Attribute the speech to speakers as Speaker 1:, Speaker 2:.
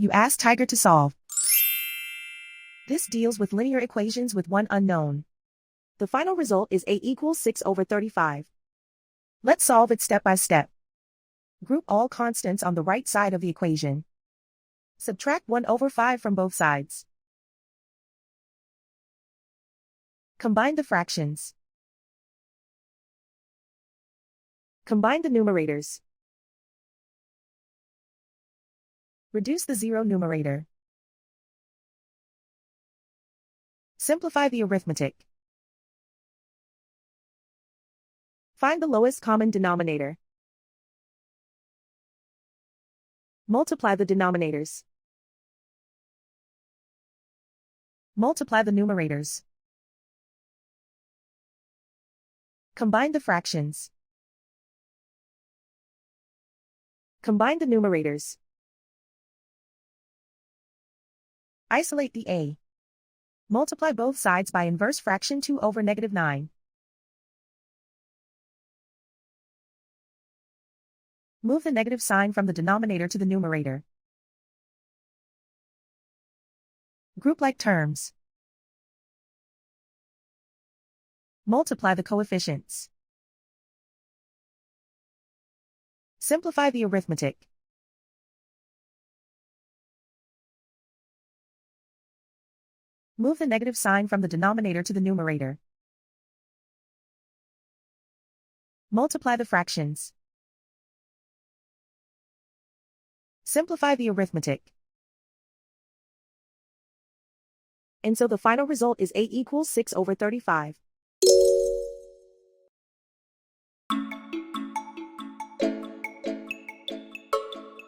Speaker 1: You ask Tiger to solve. This deals with linear equations with one unknown. The final result is a equals 6/35. Let's solve it step by step. Group all constants on the right side of the equation. Subtract 1/5 from both sides. Combine the fractions. Combine the numerators. Reduce the zero numerator. Simplify the arithmetic. Find the lowest common denominator. Multiply the denominators. Multiply the numerators. Combine the fractions. Combine the numerators. Isolate the a. Multiply both sides by inverse fraction 2/-9. Move the negative sign from the denominator to the numerator. Group like terms. Multiply the coefficients. Simplify the arithmetic. Move the negative sign from the denominator to the numerator. Multiply the fractions. Simplify the arithmetic. And so the final result is a equals 6/35.